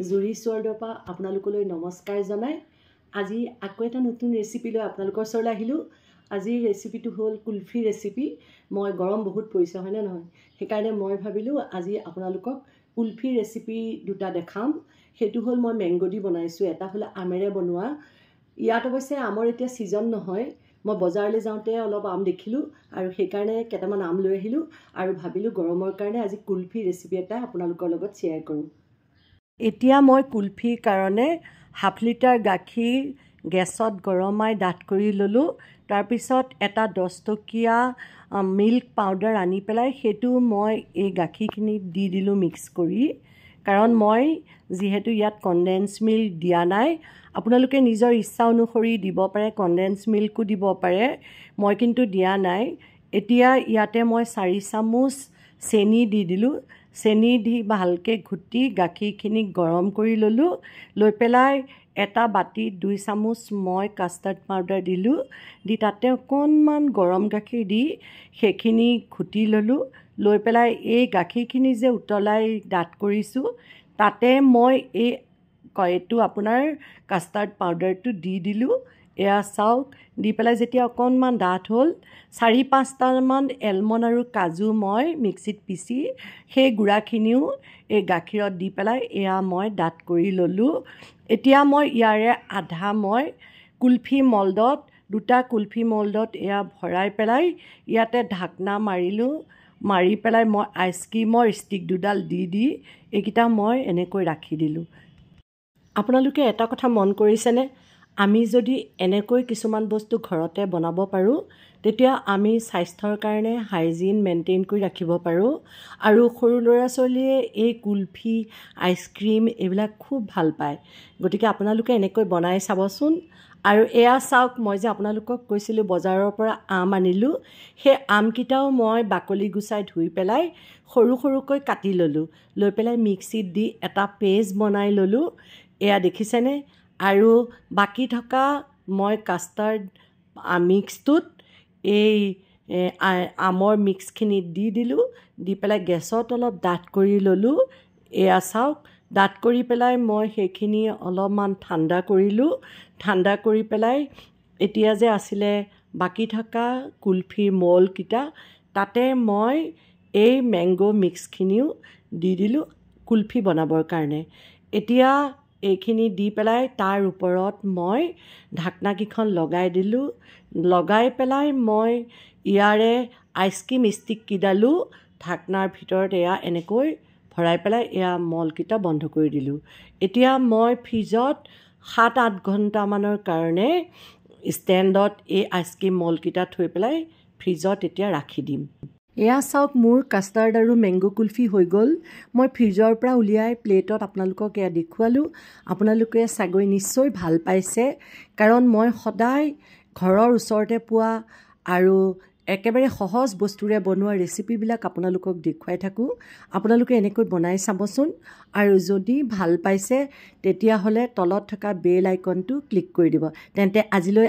জুৰি ছোৱাৰ্ডৰ পৰা আপোনালোকলৈ নমস্কাৰ জনাই আজি আকৌ এটা নতুন ৰেচিপি লৈ আপোনালোকৰ ওচৰলৈ আহিলোঁ। আজিৰ ৰেচিপিটো হ'ল কুলফি ৰেচিপি। মই গৰম বহুত পৰিছে হয়নে নহয়, সেইকাৰণে মই ভাবিলোঁ আজি আপোনালোকক কুলফি ৰেচিপি দুটা দেখাম। সেইটো হ'ল মই মেংগো দি বনাইছোঁ, এটা হ'ল আমেৰে বনোৱা। ইয়াত অৱশ্যে আমৰ এতিয়া ছিজন নহয়। মই বজাৰলৈ যাওঁতে অলপ আম দেখিলোঁ আৰু সেইকাৰণে কেইটামান আম লৈ আহিলোঁ আৰু ভাবিলোঁ গৰমৰ কাৰণে আজি কুলফি ৰেচিপি এটা আপোনালোকৰ লগত শ্বেয়াৰ কৰোঁ। এতিয়া মই কুলফিৰ কাৰণে 1/2 লিটাৰ গাখীৰ গেছত গৰমাই ডাঠ কৰি ল'লোঁ। তাৰপিছত এটা 10 টকীয়া মিল্ক পাউডাৰ আনি পেলাই সেইটো মই এই গাখীৰখিনিত দি দিলোঁ মিক্স কৰি। কাৰণ মই যিহেতু ইয়াত কনডেন্স মিল্ক দিয়া নাই, আপোনালোকে নিজৰ ইচ্ছা অনুসৰি দিব পাৰে, কনডেন্স মিল্কো দিব পাৰে, মই কিন্তু দিয়া নাই। এতিয়া ইয়াতে মই 4 চামুচ চেনি দি দিলোঁ। চেনি দি ভালকৈ ঘুটি গাখীৰখিনি গৰম কৰি ল'লোঁ। লৈ পেলাই এটা বাতিত 2 চামুচ মই কাষ্টাৰ্ড পাউডাৰ দিলোঁ। দি তাতে অকণমান গৰম গাখীৰ দি সেইখিনি ঘুটি ল'লোঁ। লৈ পেলাই এই গাখীৰখিনি যে উতলাই ডাঠ কৰিছোঁ তাতে মই এইটো আপোনাৰ কাষ্টাৰ্ড পাউডাৰটো দি দিলোঁ। এয়া চাওক, দি পেলাই যেতিয়া অকণমান ডাঠ হ'ল 4-5টামান এলমণ্ড আৰু কাজু মই মিক্সিত পিচি সেই গুড়াখিনিও এই গাখীৰত দি পেলাই এয়া মই ডাঠ কৰি ল'লোঁ। এতিয়া মই ইয়াৰে আধা মই কুলফি মল্ডত, 2টা কুলফি মল্ডত এয়া ভৰাই পেলাই ইয়াতে ঢাকনা মাৰিলোঁ। মাৰি পেলাই মই আইচক্ৰীমৰ ষ্টিক দুডাল দি এইকেইটা মই এনেকৈ ৰাখি দিলোঁ। আপোনালোকে এটা কথা মন কৰিছেনে, আমি যদি এনেকৈ কিছুমান বস্তু ঘৰতে বনাব পাৰোঁ তেতিয়া আমি স্বাস্থ্যৰ কাৰণে হাইজিন মেইনটেইন কৰি ৰাখিব পাৰোঁ। আৰু সৰু ল'ৰা ছোৱালীয়ে এই কুলফি আইচক্ৰীম এইবিলাক খুব ভাল পায়। গতিকে আপোনালোকে এনেকৈ বনাই চাবচোন। আৰু এয়া চাওক, মই যে আপোনালোকক কৈছিলোঁ বজাৰৰ পৰা আম আনিলোঁ, সেই আমকেইটাও মই বাকলি গুচাই ধুই পেলাই সৰু সৰুকৈ কাটি ল'লোঁ। লৈ পেলাই মিক্সিত দি এটা পেষ্ট বনাই ল'লোঁ। এয়া দেখিছেনে? আৰু বাকী থকা মই কাষ্টাৰ্ড মিক্সটোত এই আমৰ মিক্সখিনি দি দিলোঁ। দি পেলাই গেছত অলপ ডাঠ কৰি ল'লোঁ। এয়া চাওক, ডাঠ কৰি পেলাই মই সেইখিনি অলপমান ঠাণ্ডা কৰিলোঁ। ঠাণ্ডা কৰি পেলাই এতিয়া যে আছিলে বাকী থকা কুলফিৰ মলকেইটা তাতে মই এই মেংগো মিক্সখিনিও দি দিলোঁ কুলফি বনাবৰ কাৰণে। এতিয়া এইখিনি দি পেলাই তাৰ ওপৰত মই ঢাকনাকেইখন লগাই দিলোঁ। লগাই পেলাই মই ইয়াৰে আইচক্ৰীম ষ্টিককেইডালো ঢাকনাৰ ভিতৰত এয়া এনেকৈ ভৰাই পেলাই এয়া মলকেইটা বন্ধ কৰি দিলোঁ। এতিয়া মই ফ্ৰিজত 7-8 ঘণ্টামানৰ কাৰণে ষ্টেণ্ডত এই আইচক্ৰীম মলকেইটা থৈ পেলাই ফ্ৰিজত এতিয়া ৰাখি দিম। এয়া চাওক, মোৰ কাষ্টাৰ্ড আৰু মেংগো কুলফি হৈ গ'ল। মই ফ্ৰিজৰ পৰা উলিয়াই প্লেটত আপোনালোকক এয়া দেখুৱালোঁ। আপোনালোকে চাগৈ নিশ্চয় ভাল পাইছে, কাৰণ মই সদায় ঘৰৰ ওচৰতে পোৱা আৰু একেবাৰে সহজ বস্তুৰে বনোৱা ৰেচিপিবিলাক আপোনালোকক দেখুৱাই থাকোঁ। আপোনালোকে এনেকৈ বনাই চাবচোন। আৰু যদি ভাল পাইছে তেতিয়াহ'লে তলত থকা বেল আইকনটো ক্লিক কৰি দিব। তেন্তে আজিলৈ